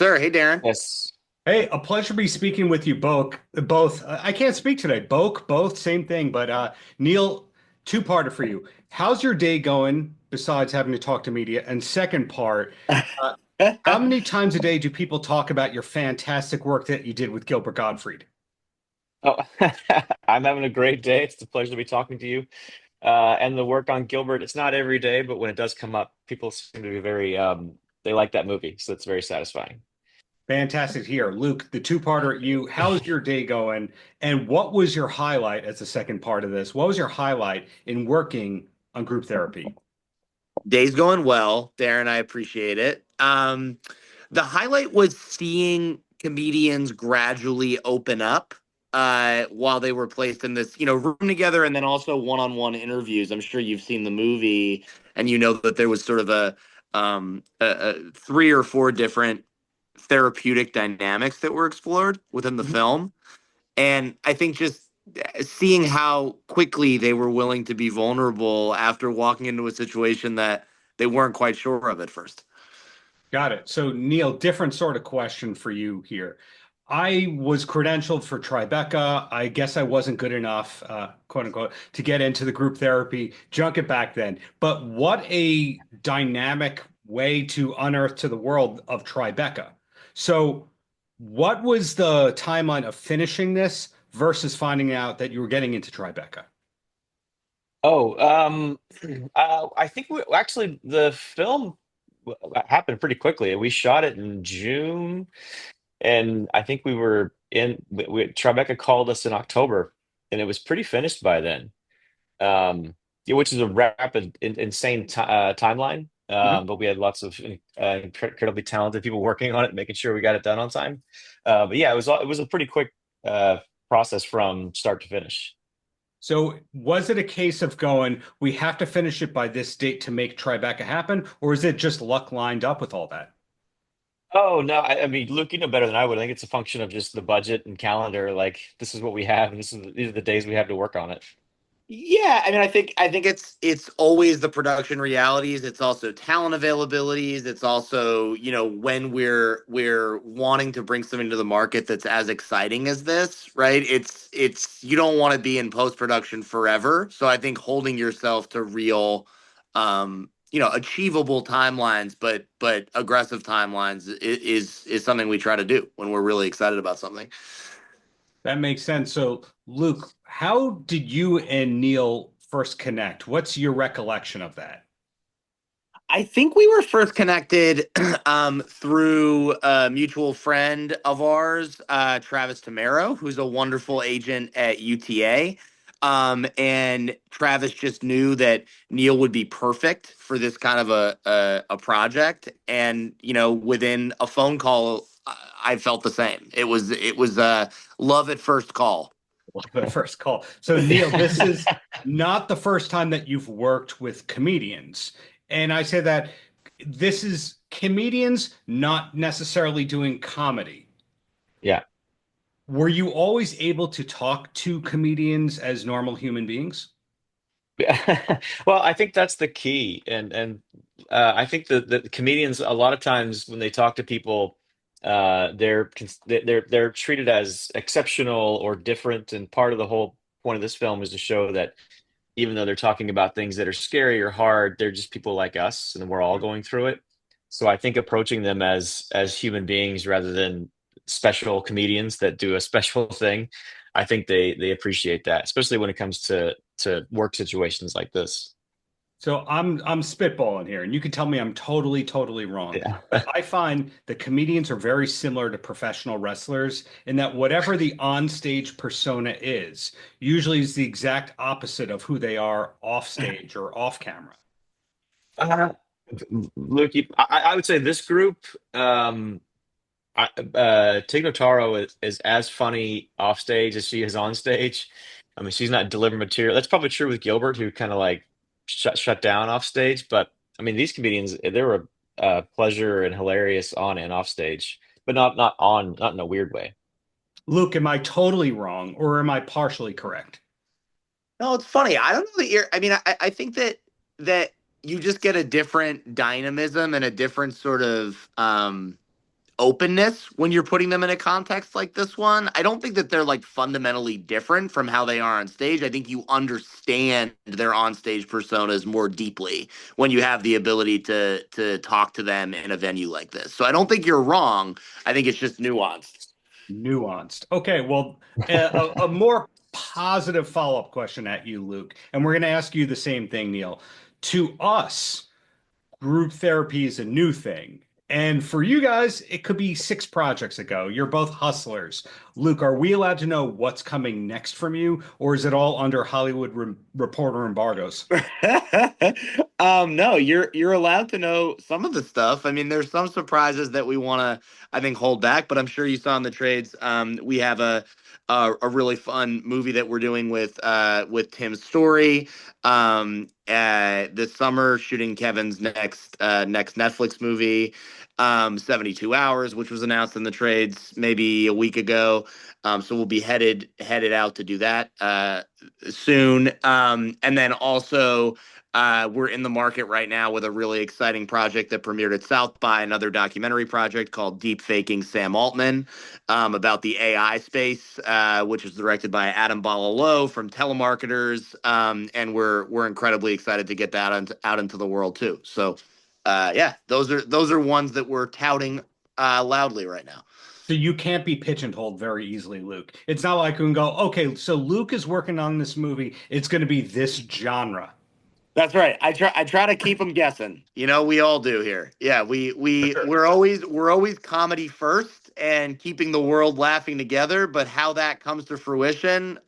sir. Hey, Darren. Yes. Hey, a pleasure to be speaking with you both. I can't speak today. Both, same thing. But Neil, two-parter for you. How's your day going besides having to talk to media? And second part, uh, how many times a day do people talk about your fantastic work that you did with Gilbert Gottfried? Oh, I'm having a great day. It's a pleasure to be talking to you. And the work on Gilbert, it's not every day, but when it does come up, people seem to be they like that movie. So it's very satisfying. Fantastic here. Luke, the two-parter, how's your day going? And what was your highlight as the second part of this? What was your highlight in working on group therapy? Day's going well, Darren. I appreciate it. The highlight was seeing comedians gradually open up while they were placed in this, room together, and then also one-on-one interviews. I'm sure you've seen the movie, and you know that there was sort of three or four different therapeutic dynamics that were explored within the film. And I think just seeing how quickly they were willing to be vulnerable after walking into a situation that they weren't quite sure of at first. Got it. So, Neil, different sort of question for you here. I was credentialed for Tribeca. I guess I wasn't good enough, quote unquote, to get into the group therapy junket back then. But what a dynamic way to unearth to the world of Tribeca. So, what was the timeline of finishing this versus finding out that you were getting into Tribeca? Oh, I think actually the film happened pretty quickly. We shot it in June, and I think we were Tribeca called us in October, and it was pretty finished by then. Yeah, which is a rapid, insane timeline. Mhm. But we had lots of incredibly talented people working on it, making sure we got it done on time. But yeah, it was a pretty quick uh, process from start to finish. So was it a case of going, we have to finish it by this date to make Tribeca happen, or is it just luck lined up with all that? Oh no, I mean, Luke, you know better than I would. I think it's a function of just the budget and calendar. Like this is what we have, and these are the days we have to work on it. Yeah, I mean, I think it's always the production realities. It's also talent availabilities. It's also, when we're wanting to bring something to the market that's as exciting as this, right? It's you don't want to be in post production forever. So I think holding yourself to real, achievable timelines, but aggressive timelines is something we try to do when we're really excited about something. That makes sense. So, Luke, how did you and Neil first connect? What's your recollection of that? I think we were first connected through a mutual friend of ours, Travis Tamero, who's a wonderful agent at UTA. And Travis just knew that Neil would be perfect for this kind of a project. And, within a phone call, I felt the same. It was love at first call. The first call. So, Neil, this is not the first time that you've worked with comedians. And I say that this is comedians not necessarily doing comedy. Yeah. Were you always able to talk to comedians as normal human beings? Well, I think that's the key, and I think that the comedians a lot of times when they talk to people, they're treated as exceptional or different, and part of the whole point of this film is to show that even though they're talking about things that are scary or hard, they're just people like us, and we're all going through it. So I think approaching them as human beings rather than special comedians that do a special thing, I think they appreciate that, especially when it comes to work situations like this. So I'm spitballing here, and you can tell me I'm totally wrong. Yeah. But I find that comedians are very similar to professional wrestlers in that whatever the onstage persona is, usually is the exact opposite of who they are off stage or off camera. Uh, Look, I would say this group, Tig Notaro is as funny off stage as she is on stage. I mean, she's not delivering material. That's probably true with Gilbert, who kind of like shut down off stage. But I mean, these comedians, they were pleasure and hilarious on and off stage, but not in a weird way. Luke, am I totally wrong or am I partially correct? No, it's funny. I don't know that you're. I mean, I think that you just get a different dynamism and a different sort of openness when you're putting them in a context like this one. I don't think that they're like fundamentally different from how they are on stage. I think you understand their on-stage personas more deeply when you have the ability to talk to them in a venue like this. So I don't think you're wrong. I think it's just nuanced. Nuanced. Okay, well, a more positive follow-up question at you, Luke, and we're going to ask you the same thing, Neil. To us, group therapy is a new thing. And for you guys, it could be 6 projects ago. You're both hustlers. Luke, are we allowed to know what's coming next from you, or is it all under Hollywood Reporter embargoes? No, you're allowed to know some of the stuff. I mean, there's some surprises that we want to, I think, hold back, but I'm sure you saw in the trades. We have a really fun movie that we're doing with Tim Story this summer, shooting Kevin's next Netflix movie. 72 Hours, which was announced in the trades maybe a week ago. So we'll be headed out to do that soon. And then also we're in the market right now with a really exciting project that premiered at South by, another documentary project called Deep Faking Sam Altman, about the AI space, which is directed by Adam Balalo from Telemarketers. And we're incredibly excited to get that out into the world too. So yeah, those are ones that we're touting loudly right now. So you can't be pigeonholed very easily, Luke. It's not like we can go, okay, so Luke is working on this movie. It's going to be this genre. That's right. I try to keep them guessing. You know, we all do here. Yeah, we're always comedy first and keeping the world laughing together. But how that comes to fruition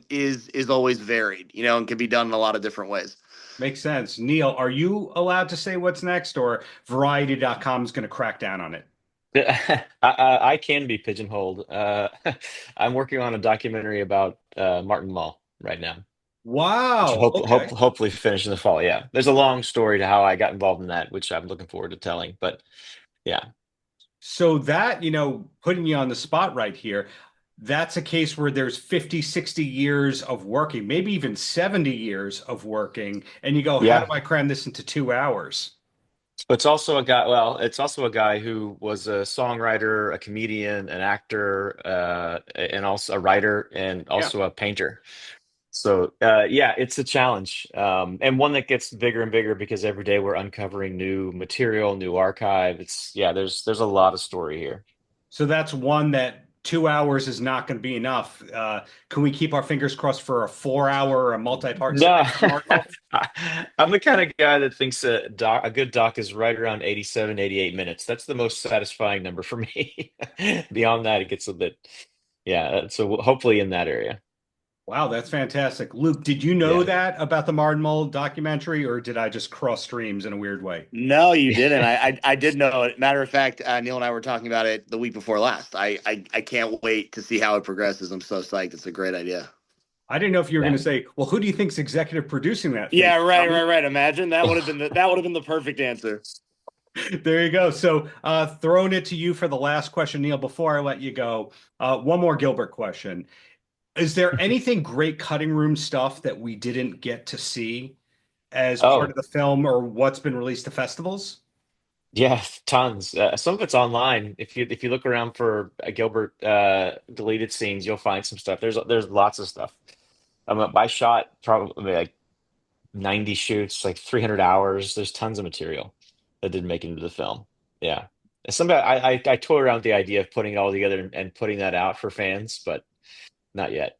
is always varied. You know, and can be done in a lot of different ways. Makes sense. Neil, are you allowed to say what's next, or Variety.com is going to crack down on it? I can be pigeonholed. I'm working on a documentary about Martin Mull right now. Wow. Okay. Hopefully finish in the fall. Yeah, there's a long story to how I got involved in that, which I'm looking forward to telling. But yeah, So that, putting you on the spot right here, that's a case where there's 50, 60 years of working, maybe even 70 years of working, and you go, how do yeah. I cram this into 2 hours? But it's also a guy. Well, it's also a guy who was a songwriter, a comedian, an actor, and also a writer, and Yeah. also a painter. So yeah, it's a challenge, and one that gets bigger and bigger because every day we're uncovering new material, new archive. There's a lot of story here. So that's one that 2 hours is not going to be enough. Can we keep our fingers crossed for a 4 hour or a multi-part No, series? Marco? I'm the kind of guy that thinks a good doc is right around 87, 88 minutes. That's the most satisfying number for me. Beyond that, it gets a bit, yeah. So hopefully in that area. Wow, that's fantastic. Luke, did you know Yeah. that about the Martin Mull documentary, or did I just cross streams in a weird way? No, you didn't. I did know it. Matter of fact, Neil and I were talking about it the week before last. I can't wait to see how it progresses. I'm so psyched. It's a great idea. I didn't know if you were Yeah. going to say, well, who do you think's executive producing that thing? Yeah, right. Imagine that would have been the perfect answer. There you go. So throwing it to you for the last question, Neil, before I let you go, one more Gilbert question. Is there anything great cutting room stuff that we didn't get to see as part Oh, of the film, or what's been released to festivals? yeah, tons. Some of it's online. If you look around for Gilbert deleted scenes, you'll find some stuff. There's lots of stuff. I shot probably like 90 shoots, like 300 hours. There's tons of material that didn't make it into the film. Yeah. Somebody I toy around with the idea of putting it all together and putting that out for fans, but not yet.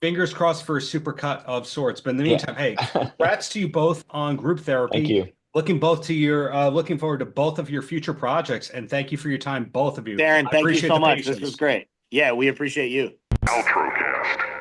Fingers crossed for a supercut of sorts. But in the Yeah. meantime, hey, congrats to you both on group Thank therapy. you. Looking forward to both of your future projects, and thank you for your time, both of you. Darren, I thank you appreciate so the much. This patience. was great. Yeah, we appreciate you. Paltrocast.